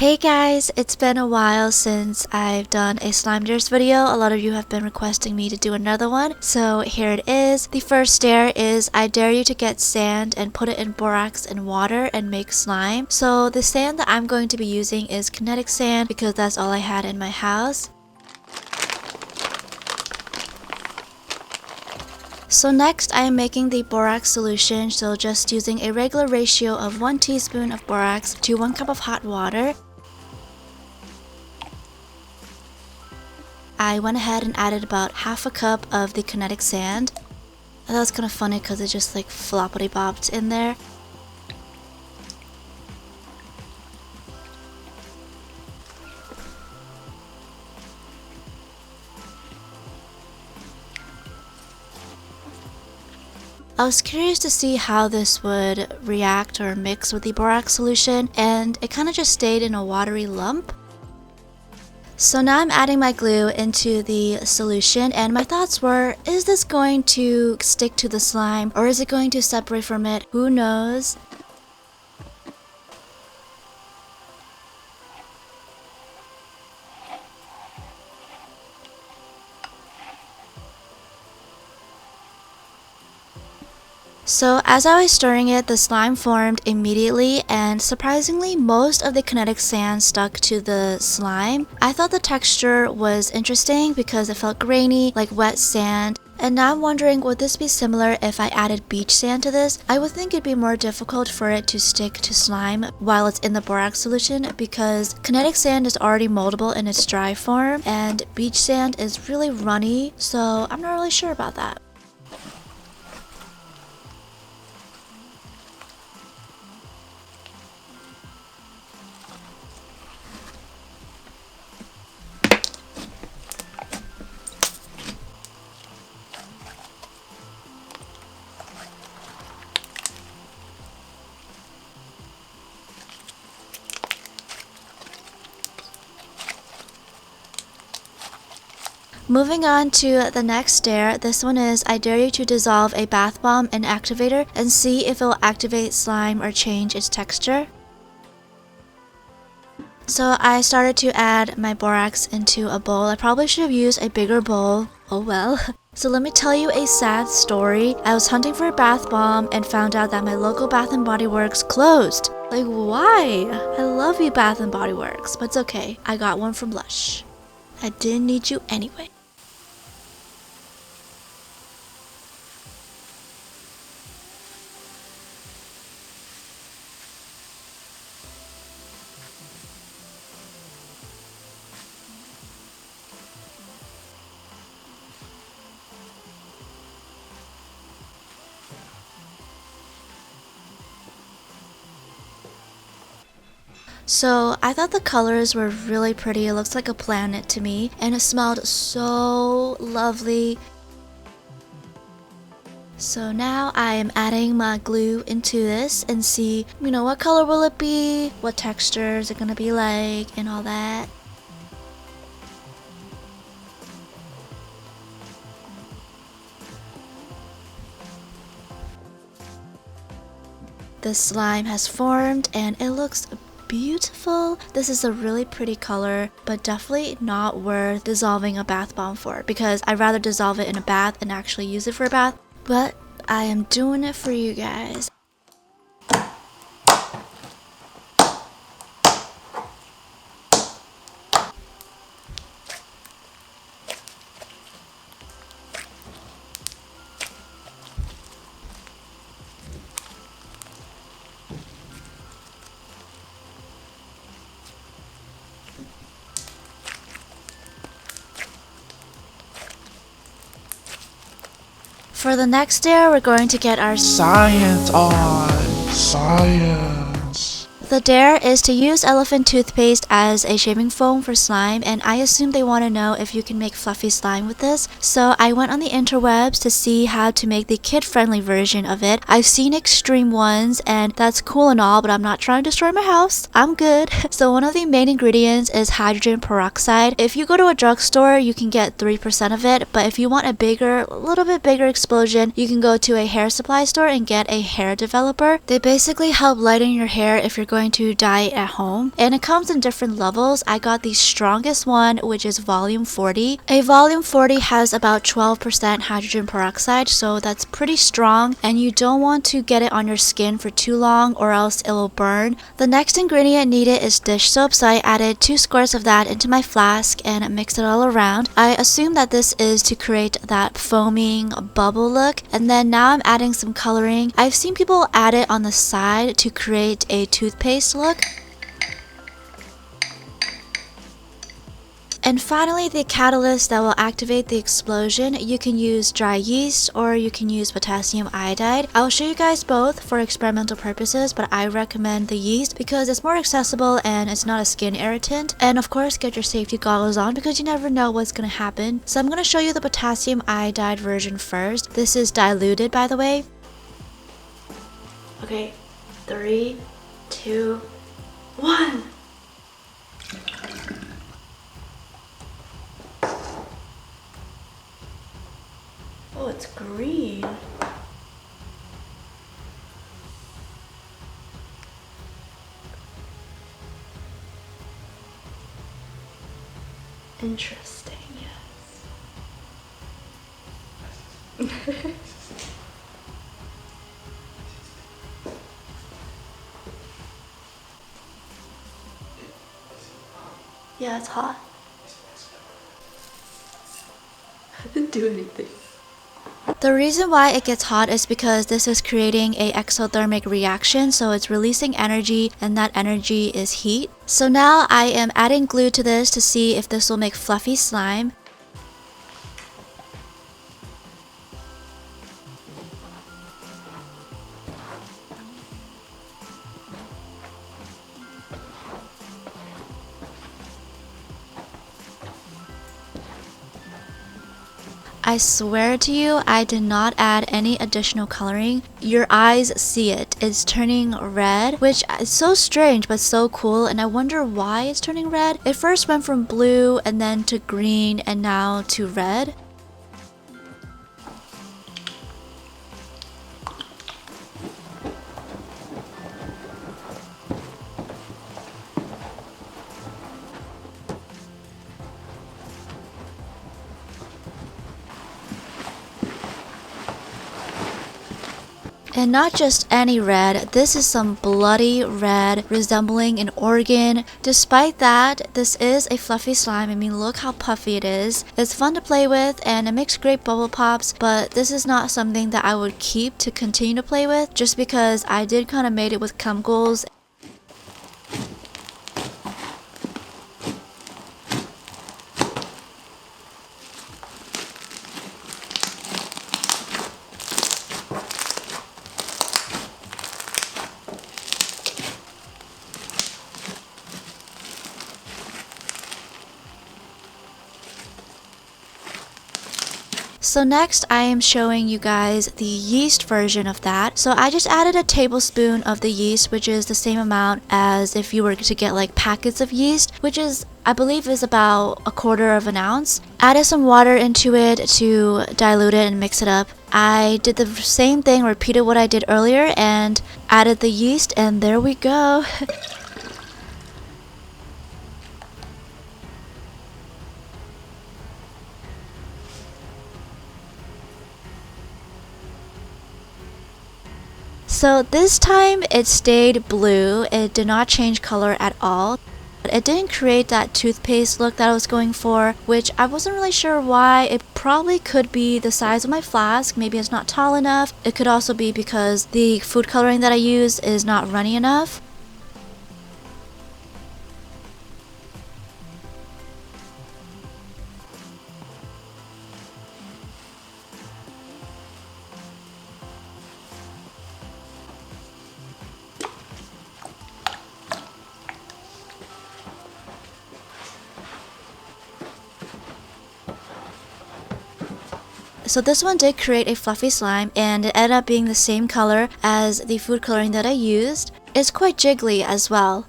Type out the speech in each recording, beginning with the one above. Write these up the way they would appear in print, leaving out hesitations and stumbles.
Hey guys, it's been a while since I've done a slime dares video. A lot of you have been requesting me to do another one, so here it is. The first dare is I dare you to get sand and put it in borax and water and make slime. So the sand that I'm going to be using is kinetic sand because that's all I had in my house. So next I am making the borax solution, so just using a regular ratio of 1 teaspoon of borax to 1 cup of hot water. I went ahead and added about half a cup of the kinetic sand. That was kind of funny because it just like floppity bopped in there. I was curious to see how this would react or mix with the borax solution, and it kind of just stayed in a watery lump. So now I'm adding my glue into the solution, and my thoughts were, is this going to stick to the slime or is it going to separate from it? Who knows? So as I was stirring it, the slime formed immediately, and surprisingly most of the kinetic sand stuck to the slime. I thought the texture was interesting because it felt grainy, like wet sand. And now I'm wondering, would this be similar if I added beach sand to this? I would think it'd be more difficult for it to stick to slime while it's in the borax solution because kinetic sand is already moldable in its dry form and beach sand is really runny, so I'm not really sure about that. Moving on to the next dare, this one is I dare you to dissolve a bath bomb in activator and see if it will activate slime or change its texture. So I started to add my borax into a bowl. I probably should have used a bigger bowl. Oh well. So let me tell you a sad story. I was hunting for a bath bomb and found out that my local Bath & Body Works closed. Like, why? I love you, Bath & Body Works, but it's okay. I got one from Lush. I didn't need you anyway. So I thought the colors were really pretty. It looks like a planet to me, and it smelled so lovely. So now I am adding my glue into this and see, what color will it be, what texture is it gonna be like, and all that. The slime has formed and it looks beautiful. This is a really pretty color, but definitely not worth dissolving a bath bomb for because I'd rather dissolve it in a bath and actually use it for a bath. But I am doing it for you guys. For the next dare, we're going to get our science on. Science. The dare is to use Elephant Toothpaste as a shaving foam for slime, and I assume they want to know if you can make fluffy slime with this. So I went on the interwebs to see how to make the kid-friendly version of it. I've seen extreme ones, and that's cool and all, but I'm not trying to destroy my house. I'm good. So one of the main ingredients is hydrogen peroxide. If you go to a drugstore, you can get 3% of it, but if you want a little bit bigger explosion, you can go to a hair supply store and get a hair developer. They basically help lighten your hair if you're going going to dye it at home. And it comes in different levels. I got the strongest one, which is volume 40. A volume 40 has about 12% hydrogen peroxide, so that's pretty strong, and you don't want to get it on your skin for too long or else it will burn. The next ingredient needed is dish soap, so I added 2 squirts of that into my flask and mixed it all around. I assume that this is to create that foaming bubble look, and then now I'm adding some coloring. I've seen people add it on the side to create a toothpaste look. And finally, the catalyst that will activate the explosion. You can use dry yeast or you can use potassium iodide. I'll show you guys both for experimental purposes, but I recommend the yeast because it's more accessible and it's not a skin irritant. And of course, get your safety goggles on because you never know what's going to happen. So I'm going to show you the potassium iodide version first. This is diluted, by the way. Okay, 3, 2, 1. Oh, it's green. Interesting, yes. Yeah, it's hot. I didn't do anything. The reason why it gets hot is because this is creating a exothermic reaction, so it's releasing energy and that energy is heat. So now I am adding glue to this to see if this will make fluffy slime. I swear to you, I did not add any additional coloring. Your eyes see it. It's turning red, which is so strange but so cool, and I wonder why it's turning red. It first went from blue and then to green and now to red. And not just any red, this is some bloody red resembling an organ. Despite that, this is a fluffy slime. I mean, look how puffy it is. It's fun to play with and it makes great bubble pops, but this is not something that I would keep to continue to play with just because I did kind of made it with chemicals. So next I am showing you guys the yeast version of that. So I just added a tablespoon of the yeast, which is the same amount as if you were to get like packets of yeast, which is I believe is about 1/4 of an ounce. Added some water into it to dilute it and mix it up. I did the same thing, repeated what I did earlier and added the yeast, and there we go. So this time it stayed blue. It did not change color at all. It didn't create that toothpaste look that I was going for, which I wasn't really sure why. It probably could be the size of my flask. Maybe it's not tall enough. It could also be because the food coloring that I use is not runny enough. So this one did create a fluffy slime and it ended up being the same color as the food coloring that I used. It's quite jiggly as well.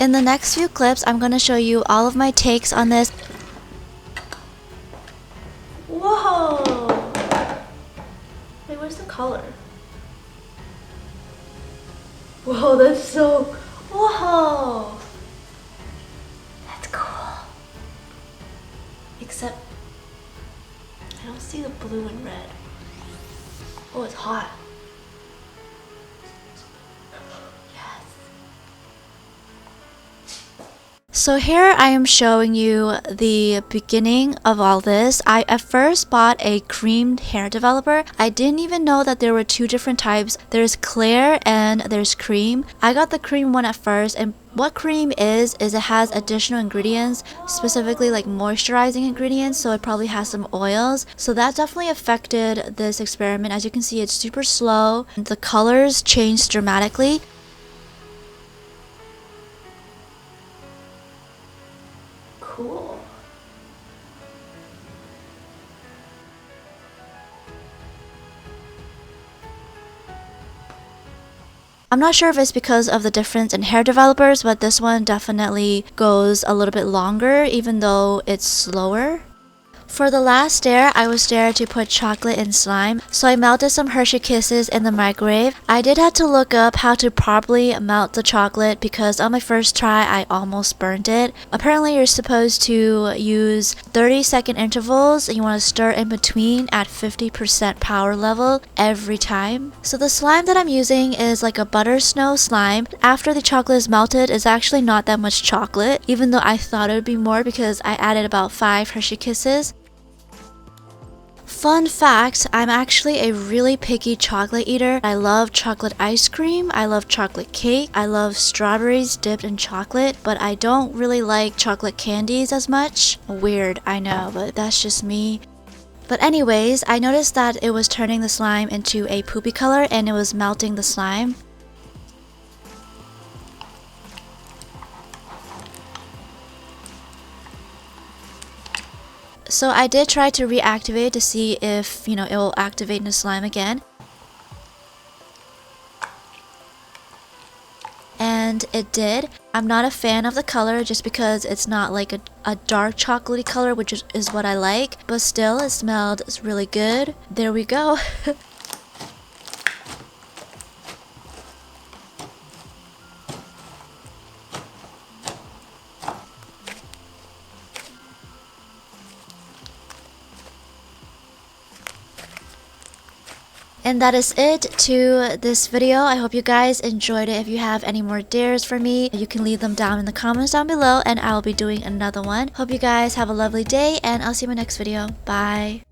In the next few clips, I'm gonna show you all of my takes on this. Whoa! Wait, where's the color? Whoa, that's so... Whoa! That's cool. Except, I don't see the blue and red. Oh, it's hot. So here I am showing you the beginning of all this. I at first bought a creamed hair developer. I didn't even know that there were two different types. There's clear and there's cream. I got the cream one at first, and what cream is it has additional ingredients, specifically like moisturizing ingredients, so it probably has some oils. So that definitely affected this experiment. As you can see, it's super slow. The colors changed dramatically. Cool. I'm not sure if it's because of the difference in hair developers, but this one definitely goes a little bit longer even though it's slower. For the last dare, I was dared to put chocolate in slime, so I melted some Hershey Kisses in the microwave. I did have to look up how to properly melt the chocolate because on my first try, I almost burnt it. Apparently, you're supposed to use 30-second intervals, and you want to stir in between at 50% power level every time. So the slime that I'm using is like a butter snow slime. After the chocolate is melted, it's actually not that much chocolate, even though I thought it would be more because I added about 5 Hershey Kisses. Fun fact, I'm actually a really picky chocolate eater. I love chocolate ice cream, I love chocolate cake, I love strawberries dipped in chocolate, but I don't really like chocolate candies as much. Weird, I know, but that's just me. But anyways, I noticed that it was turning the slime into a poopy color and it was melting the slime. So I did try to reactivate to see if, it will activate in the slime again. And it did. I'm not a fan of the color just because it's not like a dark chocolatey color, which is what I like. But still, it smelled really good. There we go. And that is it to this video. I hope you guys enjoyed it. If you have any more dares for me, you can leave them down in the comments down below and I'll be doing another one. Hope you guys have a lovely day and I'll see you in my next video. Bye.